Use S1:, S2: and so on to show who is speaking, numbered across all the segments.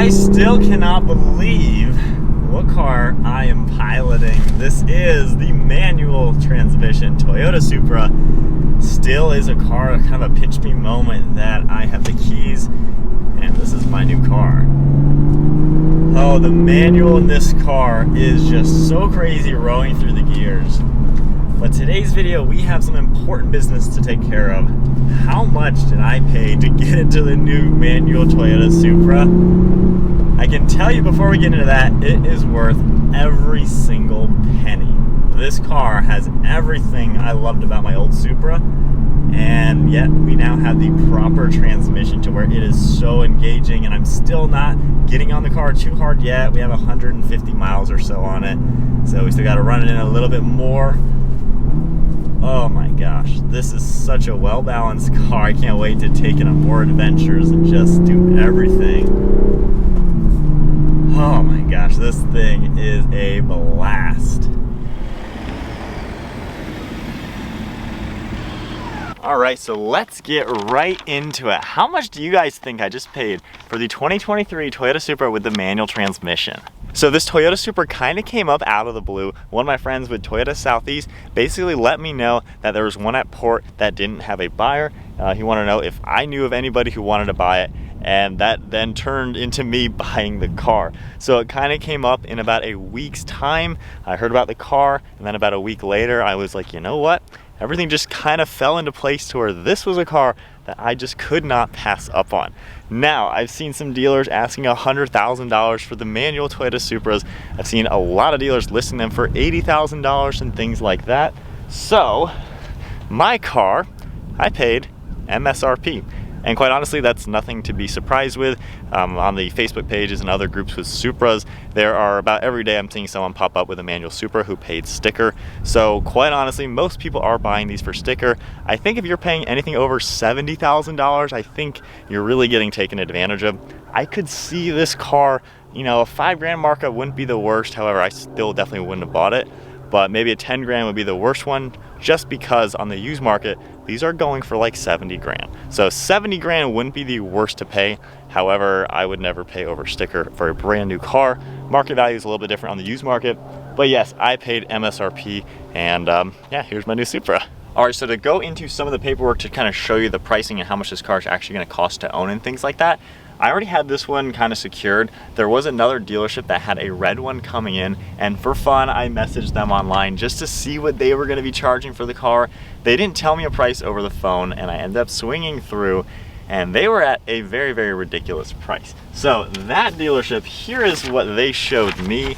S1: I still cannot believe what car I am piloting. This is the manual transmission Toyota Supra. Still is a car, kind of a pinch me moment that I have the keys and this is my new car. Oh, the manual in this car is just so crazy rolling through the gears. But today's video, we have some important business to take care of. How much did I pay to get into the new manual Toyota Supra? I can tell you before we get into that, it is worth every single penny. This car has everything I loved about my old Supra, and yet we now have the proper transmission to where it is so engaging, and I'm still not getting on the car too hard yet. We have 150 miles or so on it, so we still got to run it in a little bit more. Oh my gosh, this is such a well-balanced car. I can't wait to take it on more adventures and just do everything. Oh my gosh, this thing is a blast. All right, so let's get right into it. How much do you guys think I just paid for the 2023 Toyota Supra with the manual transmission? So this Toyota Supra kind of came up out of the blue. One of my friends with Toyota Southeast basically let me know that there was one at port that didn't have a buyer. He wanted to know if I knew of anybody who wanted to buy it, and that then turned into me buying the car. So it kind of came up in about a week's time. I heard about the car, and then about a week later, I was like, you know what? Everything just kind of fell into place to where this was a car that I just could not pass up on. Now, I've seen some dealers asking $100,000 for the manual Toyota Supras. I've seen a lot of dealers listing them for $80,000 and things like that. So, my car, I paid MSRP. And quite honestly, that's nothing to be surprised with. On the Facebook pages and other groups with Supras, there are about every day I'm seeing someone pop up with a manual Supra who paid sticker. So quite honestly, most people are buying these for sticker. I think if you're paying anything over $70,000, I think you're really getting taken advantage of. I could see this car, you know, a $5,000 markup wouldn't be the worst. However, I still definitely wouldn't have bought it. But maybe a $10,000 would be the worst one, just because on the used market, these are going for like $70,000. So $70,000 wouldn't be the worst to pay. However, I would never pay over sticker for a brand new car. Market value is a little bit different on the used market. But yes, I paid MSRP, and yeah, here's my new Supra. All right, so to go into some of the paperwork to kind of show you the pricing and how much this car is actually gonna cost to own and things like that, I already had this one kind of secured. There was another dealership that had a red one coming in, and for fun, I messaged them online just to see what they were gonna be charging for the car. They didn't tell me a price over the phone, and I ended up swinging through, and they were at a very, very ridiculous price. So that dealership, here is what they showed me.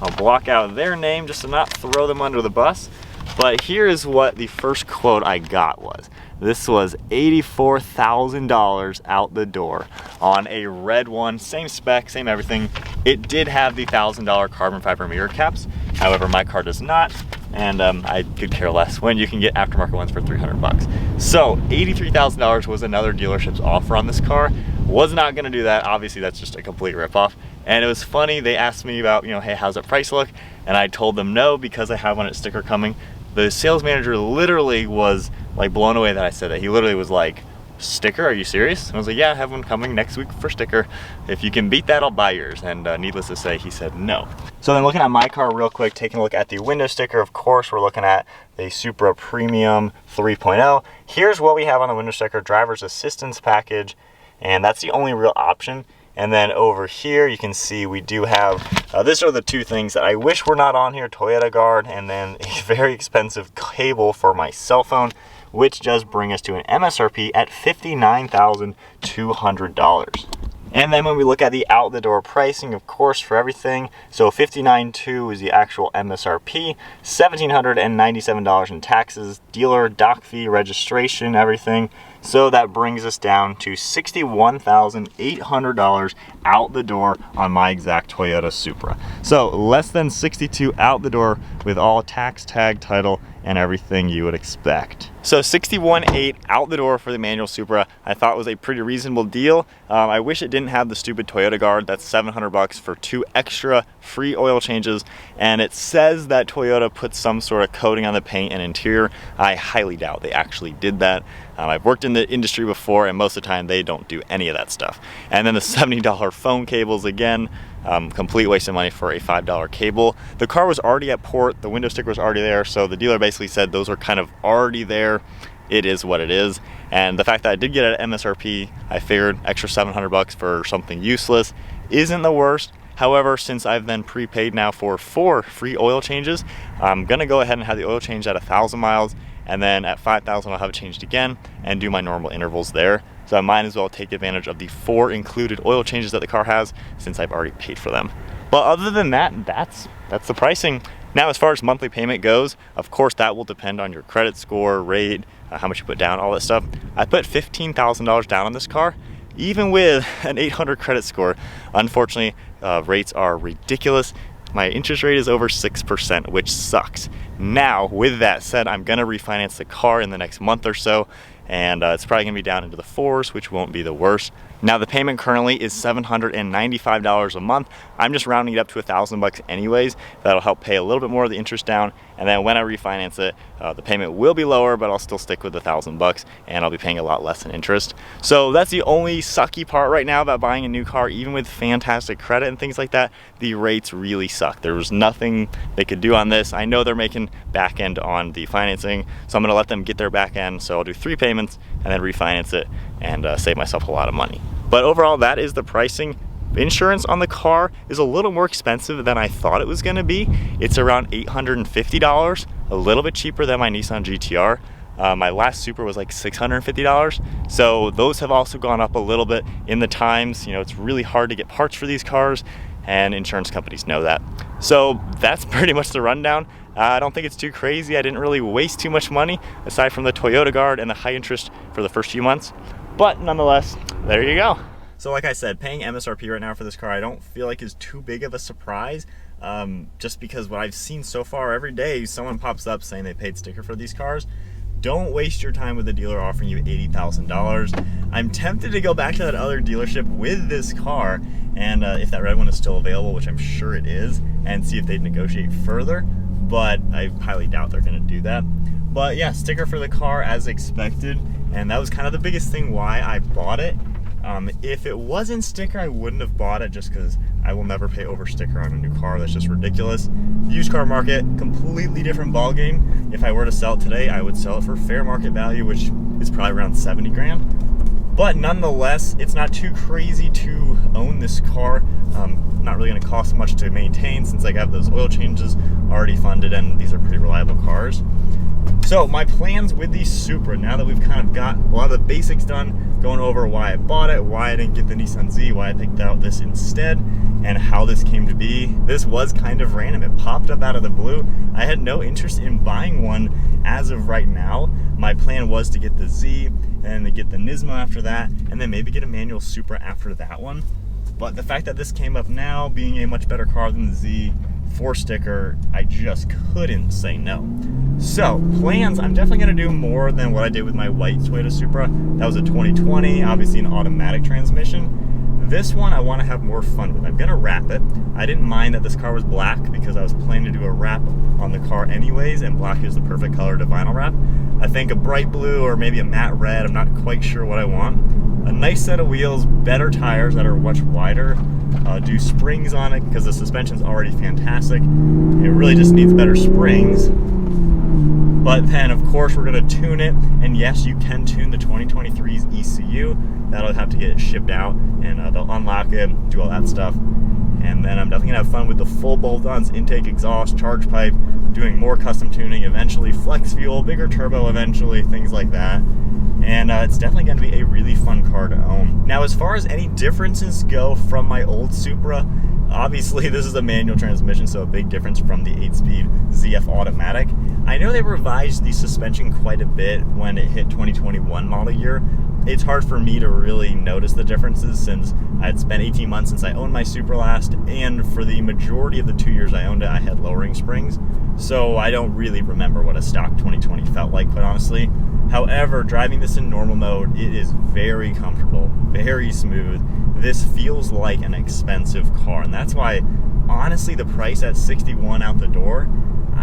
S1: I'll block out their name just to not throw them under the bus, but here is what the first quote I got was. This was $84,000 out the door on a red one, same spec, same everything. It did have the $1,000 carbon fiber mirror caps. However, my car does not, and I could care less when you can get aftermarket ones for 300 bucks. So $83,000 was another dealership's offer on this car. Was not gonna do that. Obviously, that's just a complete ripoff. And it was funny, they asked me about, you know, hey, how's that price look? And I told them no, because I have one at sticker coming. The sales manager literally was like blown away that I said that. He literally was like, sticker, are you serious? And I was like, yeah, I have one coming next week for sticker. If you can beat that, I'll buy yours. And needless to say, he said no. So then looking at my car real quick, taking a look at the window sticker, of course, we're looking at the Supra Premium 3.0. Here's what we have on the window sticker: driver's assistance package, and that's the only real option. And then over here, you can see we do have, these are the two things that I wish were not on here: Toyota Guard, and then a very expensive cable for my cell phone, which does bring us to an MSRP at $59,200. And then when we look at the out the door pricing, of course, for everything, so $59,200 is the actual MSRP, $1,797 in taxes, dealer, doc fee, registration, everything. So that brings us down to $61,800 out the door on my exact Toyota Supra. So less than $62,000 out the door with all tax, tag, title, and everything you would expect. So 61.8 out the door for the manual Supra, I thought was a pretty reasonable deal. I wish it didn't have the stupid Toyota Guard. That's $700 for 2 extra free oil changes, and it says that Toyota put some sort of coating on the paint and interior. I highly doubt they actually did that. I've worked in the industry before, and most of the time they don't do any of that stuff. And then the $70 phone cables again, complete waste of money for a $5 cable. The car was already at port, the window sticker was already there, so the dealer basically said those are kind of already there. It is what it is. And the fact that I did get it at MSRP, I figured extra $700 for something useless isn't the worst. However, since I've been prepaid now for 4 free oil changes, I'm gonna go ahead and have the oil changed at 1,000 miles, and then at 5,000 I'll have it changed again and do my normal intervals there. So I might as well take advantage of the 4 included oil changes that the car has since I've already paid for them. But other than that, that's the pricing. Now, as far as monthly payment goes, of course that will depend on your credit score, rate, how much you put down, all that stuff. I put $15,000 down on this car, even with an 800 credit score. Unfortunately, rates are ridiculous. My interest rate is over 6%, which sucks. Now, with that said, I'm gonna refinance the car in the next month or so, and it's probably gonna be down into the 4s, which won't be the worst. Now, the payment currently is $795 a month. I'm just rounding it up to $1,000 anyways. That'll help pay a little bit more of the interest down, and then when I refinance it, the payment will be lower, but I'll still stick with the $1,000, and I'll be paying a lot less in interest. So that's the only sucky part right now about buying a new car. Even with fantastic credit and things like that, the rates really suck. There was nothing they could do on this. I know they're making back end on the financing, so I'm gonna let them get their back end. So I'll do 3 payments and then refinance it and save myself a lot of money. But overall, that is the pricing. Insurance on the car is a little more expensive than I thought it was gonna be. It's around $850, a little bit cheaper than my Nissan GTR. My last Supra was like $650. So those have also gone up a little bit in the times. You know, it's really hard to get parts for these cars, and insurance companies know that. So that's pretty much the rundown. I don't think it's too crazy. I didn't really waste too much money aside from the Toyota Guard and the high interest for the first few months. But nonetheless, there you go. So like I said, paying MSRP right now for this car, I don't feel like is too big of a surprise, just because what I've seen so far every day, someone pops up saying they paid sticker for these cars. Don't waste your time with a dealer offering you $80,000. I'm tempted to go back to that other dealership with this car, and if that red one is still available, which I'm sure it is, and see if they'd negotiate further, but I highly doubt they're gonna do that. But yeah, sticker for the car as expected, and that was kind of the biggest thing why I bought it. If it wasn't sticker, I wouldn't have bought it, just because I will never pay over sticker on a new car. That's just ridiculous. Used car market, completely different ballgame. If I were to sell it today, I would sell it for fair market value, which is probably around 70 grand. But nonetheless, it's not too crazy to own this car. Not really gonna cost much to maintain since I have those oil changes already funded, and these are pretty reliable cars. So my plans with the Supra, now that we've kind of got a lot of the basics done, going over why I bought it, why I didn't get the Nissan Z, why I picked out this instead, and how this came to be. This was kind of random. It popped up out of the blue. I had no interest in buying one as of right now. My plan was to get the Z, and then to get the Nismo after that, and then maybe get a manual Supra after that one. But the fact that this came up now, being a much better car than the Z, for sticker, I just couldn't say no. So, plans, I'm definitely gonna do more than what I did with my white Toyota Supra. That was a 2020, obviously an automatic transmission. This one I wanna have more fun with. I'm gonna wrap it. I didn't mind that this car was black because I was planning to do a wrap on the car anyways, and black is the perfect color to vinyl wrap. I think a bright blue or maybe a matte red, I'm not quite sure what I want. A nice set of wheels, better tires that are much wider. Do springs on it because the suspension's already fantastic. It really just needs better springs. But then, of course, we're gonna tune it. And yes, you can tune the 2023's ECU. That'll have to get it shipped out, and they'll unlock it, do all that stuff. And then I'm definitely gonna have fun with the full bolt-ons, intake, exhaust, charge pipe, doing more custom tuning eventually, flex fuel, bigger turbo eventually, things like that. And it's definitely going to be a really fun car to own. Now, as far as any differences go from my old Supra, obviously this is a manual transmission, so a big difference from the 8-speed ZF automatic. I know they revised the suspension quite a bit when it hit 2021 model year. It's hard for me to really notice the differences since I'd spent 18 months since I owned my Supra last, and for the majority of the 2 years I owned it, I had lowering springs. So I don't really remember what a stock 2020 felt like, quite honestly. However, driving this in normal mode, it is very comfortable, very smooth. This feels like an expensive car, and that's why, honestly, the price at $61 out the door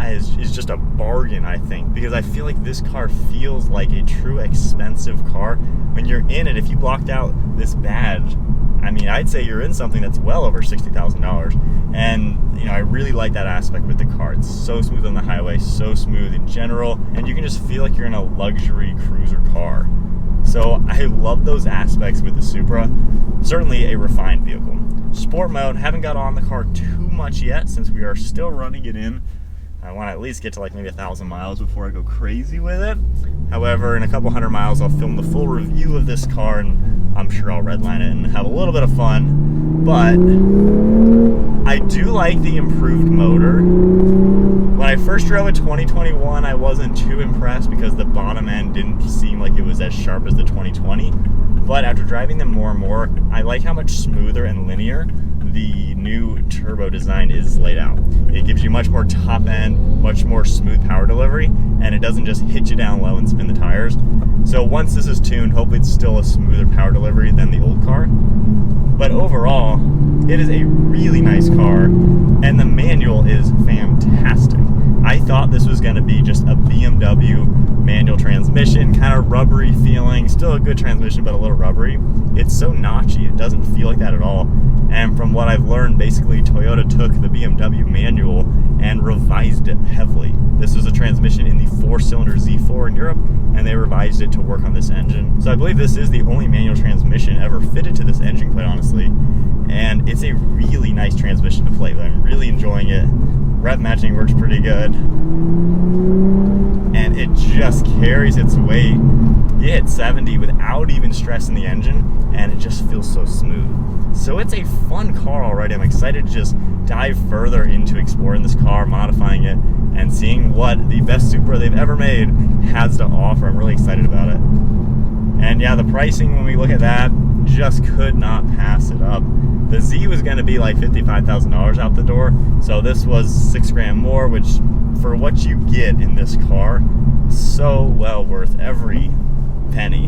S1: is just a bargain, I think, because I feel like this car feels like a true expensive car. When you're in it, if you blocked out this badge, I mean, I'd say you're in something that's well over $60,000. And, you know, I really like that aspect with the car. It's so smooth on the highway, so smooth in general, and you can just feel like you're in a luxury cruiser car. So I love those aspects with the Supra. Certainly a refined vehicle. Sport mode, haven't got on the car too much yet since we are still running it in. I want to at least get to like maybe 1,000 miles before I go crazy with it. However, in a couple hundred miles, I'll film the full review of this car, and I'm sure I'll redline it and have a little bit of fun. But I do like the improved motor. When I first drove a 2021, I wasn't too impressed because the bottom end didn't seem like it was as sharp as the 2020. But after driving them more and more, I like how much smoother and linear the new turbo design is laid out. It gives you much more top end, much more smooth power delivery, and it doesn't just hit you down low and spin the tires. So once this is tuned, hopefully it's still a smoother power delivery than the old car. But overall, it is a really nice car, and the manual is fantastic. I thought this was going to be just a BMW manual transmission, kind of rubbery feeling, still a good transmission, but a little rubbery. It's so notchy, it doesn't feel like that at all. And from what I've learned, basically Toyota took the BMW manual and revised it heavily. This was a transmission in the 4-cylinder Z4 in Europe, and they revised it to work on this engine. So I believe this is the only manual transmission ever fitted to this engine, quite honestly. And it's a really nice transmission to play with. I'm really enjoying it. Rev matching works pretty good. And it just carries its weight. You hit 70 without even stressing the engine, and it just feels so smooth. So it's a fun car already. I'm excited to just dive further into exploring this car, modifying it, and seeing what the best Supra they've ever made has to offer. I'm really excited about it. And yeah, the pricing, when we look at that, just could not pass it up. The Z was going to be like $55,000 out the door, so this was $6,000 more, which for what you get in this car, so well worth every penny.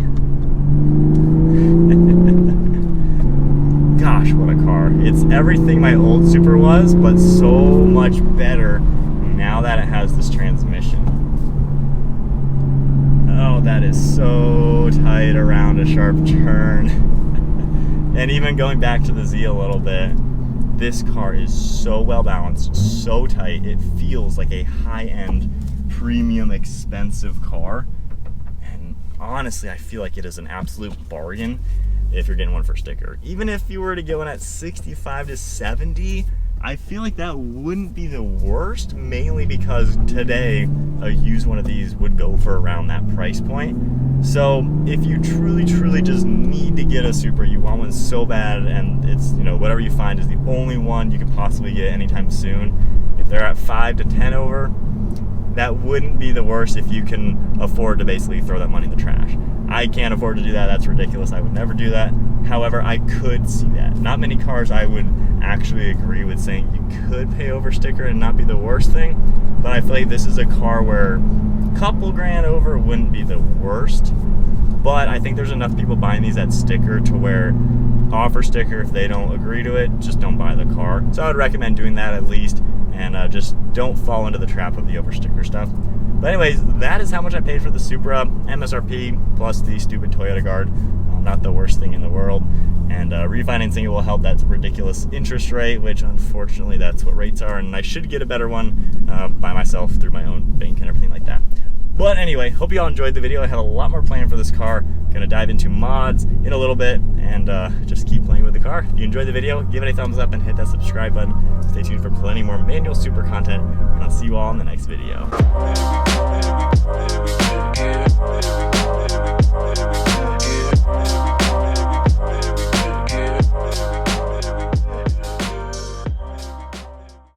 S1: Gosh, what a car. It's everything my old Supra was, but so much better now that it has this transmission. Oh, that is so tight around a sharp turn. And even going back to the Z a little bit, this car is so well balanced, so tight, it feels like a high-end, premium, expensive car. And honestly, I feel like it is an absolute bargain if you're getting one for sticker. Even if you were to get one at 65 to 70, I feel like that wouldn't be the worst, mainly because today a used one of these would go for around that price point. So if you truly just need to get a Supra, you want one so bad, and it's, you know, whatever you find is the only one you could possibly get anytime soon, if they're at 5 to 10 over, that wouldn't be the worst if you can afford to basically throw that money in the trash. I can't afford to do that. That's ridiculous. I would never do that. However, I could see that. Not many cars I would actually agree with saying you could pay over sticker and not be the worst thing, but I feel like this is a car where a couple grand over wouldn't be the worst. But I think there's enough people buying these at sticker to where offer sticker, if they don't agree to it, just don't buy the car. So I would recommend doing that at least, and just don't fall into the trap of the over sticker stuff. But anyways, that is how much I paid for the Supra, MSRP plus the stupid Toyota Guard. Not the worst thing in the world. And refinancing it will help that ridiculous interest rate, which unfortunately that's what rates are, and I should get a better one by myself through my own bank and everything like that. But anyway, hope you all enjoyed the video. I have a lot more planned for this car. Gonna dive into mods in a little bit and just keep playing with the car. If you enjoyed the video, give it a thumbs up and hit that subscribe button. Stay tuned for plenty more manual Supra content, and I'll see you all in the next video.